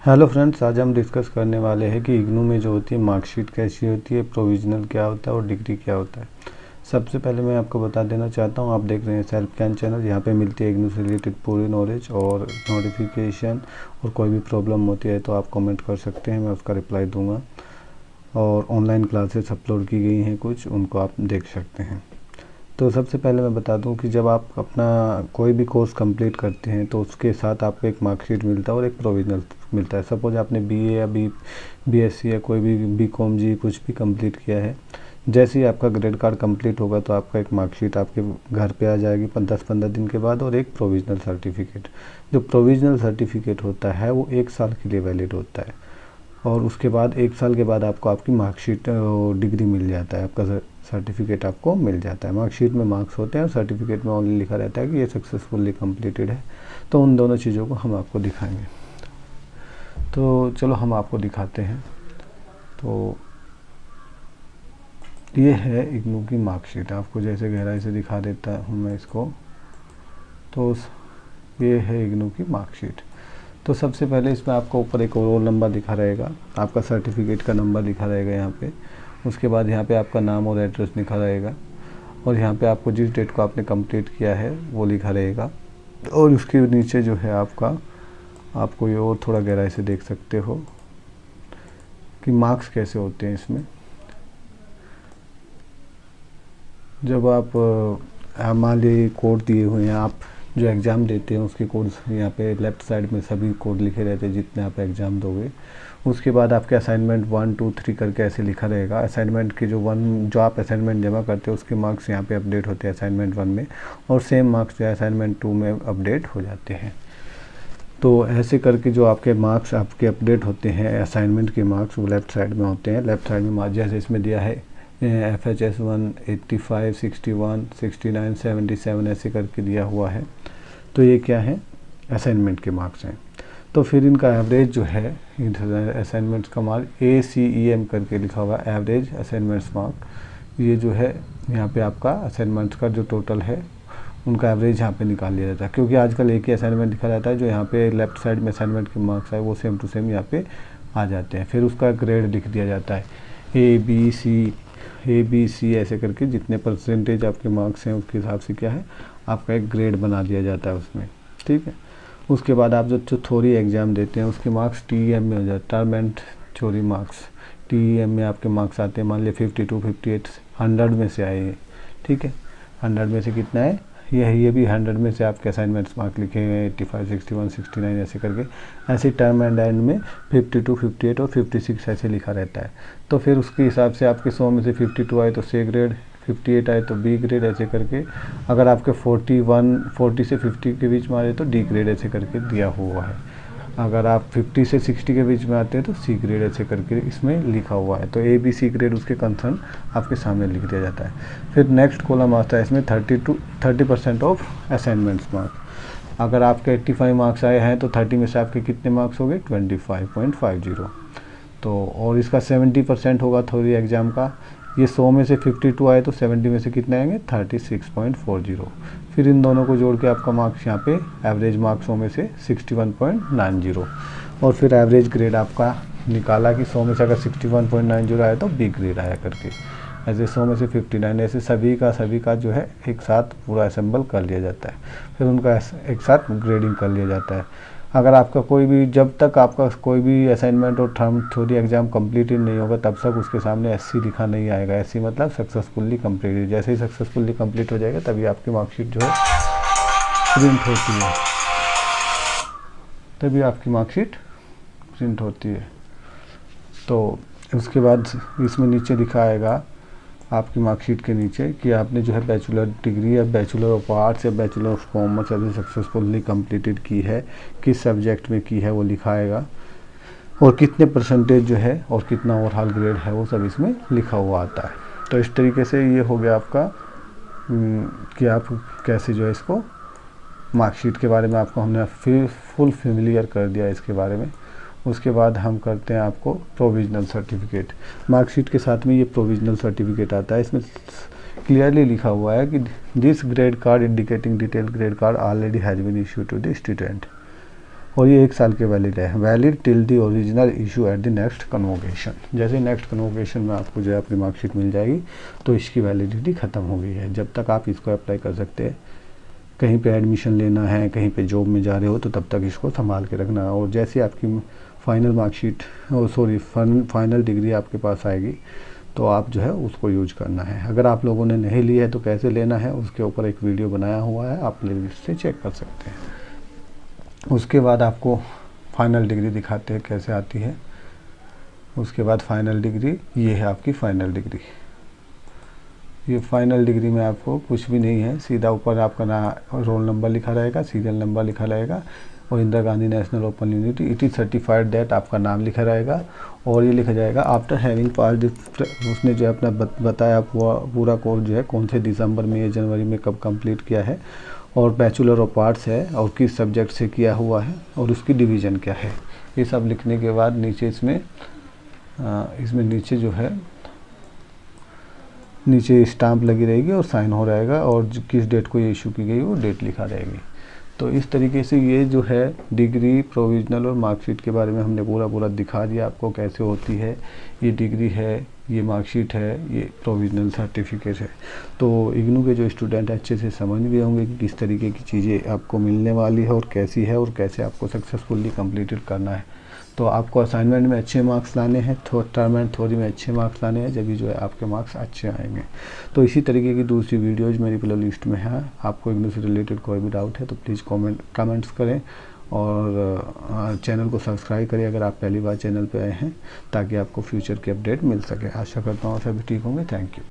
Hello friends, आज हम discuss करने वाले हैं कि इग्नू में जो होती है मार्कशीट कैसी होती है, प्रोविजनल क्या होता है और डिग्री क्या होता है। सबसे पहले मैं आपको बता देना चाहता हूँ, आप देख रहे हैं सेल्फ कैन चैनल। यहाँ पे मिलती है इग्नू से रिलेटेड पूरी नॉलेज और नोटिफिकेशन। और कोई भी प्रॉब्लम होती है तो आप कमेंट कर सकते हैं, मैं उसका रिप्लाई दूँगा। और ऑनलाइन क्लासेस अपलोड की गई हैं कुछ, उनको आप देख सकते हैं। तो सबसे पहले मैं बता दूं कि जब आप अपना कोई भी कोर्स कंप्लीट करते हैं तो उसके साथ आपको एक मार्कशीट मिलता है और एक प्रोविजनल मिलता है। सपोज आपने बीए या बीएससी या कोई भी बीकॉम जी कुछ भी कंप्लीट किया है, जैसे ही आपका ग्रेड कार्ड कंप्लीट होगा तो आपका एक मार्कशीट आपके घर पे आ जाएगी 10-15 दिन के बाद, और एक प्रोविजनल सर्टिफिकेट। जो प्रोविजनल सर्टिफिकेट होता है वो 1 साल के लिए वैलिड होता है, और उसके बाद 1 साल के बाद आपको आपकी मार्कशीट डिग्री मिल जाता है, आपका सर्टिफिकेट आपको मिल जाता है। मार्कशीट में मार्क्स होते हैं और सर्टिफिकेट में ओनली लिखा रहता है कि ये सक्सेसफुली कंप्लीटेड है। तो उन दोनों चीज़ों को हम आपको दिखाएंगे। तो चलो हम आपको दिखाते हैं। तो ये है इग्नू की मार्कशीट, आपको जैसे गहराई से दिखा देता हूँ मैं इसको। तो ये है इग्नू की मार्कशीट। तो सबसे पहले इसमें आपको ऊपर एक रोल नंबर लिखा रहेगा, आपका सर्टिफिकेट का नंबर लिखा रहेगा यहाँ पे। उसके बाद यहाँ पे आपका नाम और एड्रेस लिखा रहेगा, और यहाँ पे आपको जिस डेट को आपने कंप्लीट किया है वो लिखा रहेगा। और उसके नीचे जो है आपको ये और थोड़ा गहराई से देख सकते हो कि मार्क्स कैसे होते हैं इसमें। जब आप मान लीजिए कोड दिए हुए हैं, आप जो एग्ज़ाम देते हैं उसके कोड यहाँ पे लेफ़्ट साइड में सभी कोड लिखे रहते हैं जितने आप एग्ज़ाम दोगे। उसके बाद आपके असाइनमेंट 1, 2, 3 करके ऐसे लिखा रहेगा। असाइनमेंट के जो आप असाइनमेंट जमा करते हो उसके मार्क्स यहाँ पे अपडेट होते हैं असाइनमेंट 1 में, और सेम मार्क्स जो है असाइनमेंट 2 में अपडेट हो जाते हैं। तो ऐसे करके जो आपके मार्क्स आपके अपडेट होते हैं, असाइनमेंट के मार्क्स वो लेफ़्ट साइड में होते हैं। लेफ़्ट साइड में मार्क्स जैसे इसमें दिया है FHS 1 85 61 69 77 ऐसे करके दिया हुआ है। तो ये क्या है, असाइनमेंट के मार्क्स हैं। तो फिर इनका एवरेज जो है असाइनमेंट्स का मार्क ACEM करके लिखा हुआ एवरेज असाइनमेंट्स मार्क। ये जो है यहाँ पे आपका असाइनमेंट्स का जो टोटल है उनका एवरेज यहाँ पे निकाल लिया जाता है, क्योंकि आजकल एक ही असाइनमेंट लिखा जाता है। जो यहाँ पे लेफ़्ट साइड में असाइनमेंट के मार्क्स है वो सेम टू सेम यहाँ पे आ जाते हैं। फिर उसका ग्रेड लिख दिया जाता है A B C ऐसे करके जितने परसेंटेज आपके मार्क्स हैं उसके हिसाब से क्या है आपका एक ग्रेड बना दिया जाता है उसमें, ठीक है। उसके बाद आप जो थ्योरी एग्ज़ाम देते हैं उसके मार्क्स TEM में हो जाते हैं, term and theory marks. TEM में आपके मार्क्स आते हैं, मान लिया 52 58 100 में से आए, ठीक है। 100 में से कितना है, ये भी 100 में से आपके असाइनमेंट्स मार्क लिखे हैं 85 61 69 ऐसे करके। ऐसे टर्म एंड एंड में 52 58 और 56 ऐसे लिखा रहता है। तो फिर उसके हिसाब से आपके 100 में से 52 आए तो C ग्रेड, 58 आए तो B ग्रेड ऐसे करके। अगर आपके 40 से 50 के बीच में आ रहे तो D ग्रेड ऐसे करके दिया हुआ है। अगर आप 50 से 60 के बीच में आते हैं तो C ग्रेड ऐसे करके इसमें लिखा हुआ है। तो A B C ग्रेड उसके कंसर्न आपके सामने लिख दिया जाता है। फिर नेक्स्ट कॉलम आता है इसमें 30% ऑफ असाइनमेंट्स मार्क्स। अगर आपके 85 मार्क्स आए हैं तो 30 में से आपके कितने मार्क्स हो गए 25.50। तो और इसका 70% होगा थ्योरी एग्ज़ाम का। ये 100 में से 52 आए तो 70 में से कितने आएंगे 36.40। फिर इन दोनों को जोड़ के आपका मार्क्स यहाँ पे एवरेज मार्क्स 100 में से 61.90। और फिर एवरेज ग्रेड आपका निकाला कि 100 में से अगर 61.90 आया तो B ग्रेड आया करके। ऐसे 100 में से 59 ऐसे सभी का जो है एक साथ पूरा असेंबल कर लिया जाता है। फिर उनका एक साथ ग्रेडिंग कर लिया जाता है। अगर आपका कोई भी जब तक आपका कोई भी असाइनमेंट और टर्म थ्योरी एग्ज़ाम कंप्लीटेड नहीं होगा तब तक उसके सामने SC लिखा नहीं आएगा। SC मतलब सक्सेसफुली कंप्लीटेड। जैसे ही सक्सेसफुली कंप्लीट हो जाएगा तभी आपकी मार्कशीट जो है प्रिंट होती है, तभी आपकी मार्कशीट प्रिंट होती है। तो उसके बाद इसमें नीचे दिखा आएगा आपकी मार्कशीट के नीचे कि आपने जो है बैचलर डिग्री या बैचलर ऑफ आर्ट्स या बैचलर ऑफ कॉमर्स अभी सक्सेसफुली कंप्लीटेड की है, किस सब्जेक्ट में की है वो लिखा आएगा, और कितने परसेंटेज जो है और कितना ओवरऑल ग्रेड है वो सब इसमें लिखा हुआ आता है। तो इस तरीके से ये हो गया आपका कि आप कैसे जो है इसको मार्कशीट के बारे में आपको हमने फुल फेमिलियर कर दिया इसके बारे में। उसके बाद हम करते हैं आपको प्रोविजनल सर्टिफिकेट। मार्कशीट के साथ में ये प्रोविजनल सर्टिफिकेट आता है। इसमें क्लियरली लिखा हुआ है कि this grade card indicating detail grade card already has been issued to the student. और ये 1 साल के वैलिड है, valid till the original issue at the next convocation. जैसे नेक्स्ट कन्वोकेशन में आपको जो है अपनी मार्कशीट मिल जाएगी तो इसकी वैलिडिटी ख़त्म हो गई है, जब तक आप इसको अप्लाई कर सकते हैं। कहीं पे एडमिशन लेना है, कहीं पे जॉब में जा रहे हो तो तब तक इसको संभाल के रखना। और जैसे आपकी फाइनल मार्कशीट फाइनल डिग्री आपके पास आएगी तो आप जो है उसको यूज करना है। अगर आप लोगों ने नहीं ली है तो कैसे लेना है उसके ऊपर एक वीडियो बनाया हुआ है, आप प्लेलिस्ट से चेक कर सकते हैं। उसके बाद आपको फाइनल डिग्री दिखाते हैं कैसे आती है। उसके बाद फाइनल डिग्री, ये है आपकी फाइनल डिग्री। ये फाइनल डिग्री में आपको कुछ भी नहीं है, सीधा ऊपर आपका नाम, रोल नंबर लिखा रहेगा, सीरियल नंबर लिखा रहेगा और Indira Gandhi national open university it is certified that आपका नाम लिखा रहेगा। और ये लिखा जाएगा आफ्टर हैविंग पास, उसने जो है अपना बताया पूरा कोर्स जो है कौन से दिसंबर में या जनवरी में कब कंप्लीट किया है, और बैचलर ऑफ आर्ट्स है और किस सब्जेक्ट से किया हुआ है और उसकी डिवीज़न क्या है। ये सब लिखने के बाद नीचे इसमें नीचे जो है नीचे स्टाम्प लगी रहेगी और साइन हो रहेगा और किस डेट को ये इशू की गई वो डेट लिखा रहेगी। तो इस तरीके से ये जो है डिग्री, प्रोविजनल और मार्कशीट के बारे में हमने पूरा दिखा दिया आपको कैसे होती है। ये डिग्री है, ये मार्कशीट है, ये प्रोविजनल सर्टिफिकेट है। तो इग्नू के जो स्टूडेंट अच्छे से समझ गए होंगे कि किस तरीके की चीज़ें आपको मिलने वाली है और कैसी है और कैसे आपको सक्सेसफुली कंप्लीटेड करना है। तो आपको असाइनमेंट में अच्छे मार्क्स लाने हैं, टर्म एंड थ्योरी में अच्छे मार्क्स लाने हैं, जब जो है आपके मार्क्स अच्छे आएंगे। तो इसी तरीके की दूसरी वीडियोज मेरी प्ले लिस्ट में है। आपको इग्नू से रिलेटेड कोई भी डाउट है तो प्लीज़ कमेंट्स करें और चैनल को सब्सक्राइब करें अगर आप पहली बार चैनल पर आए हैं, ताकि आपको फ्यूचर की अपडेट मिल सके। आशा करता हूँ सभी ठीक होंगे। Thank you.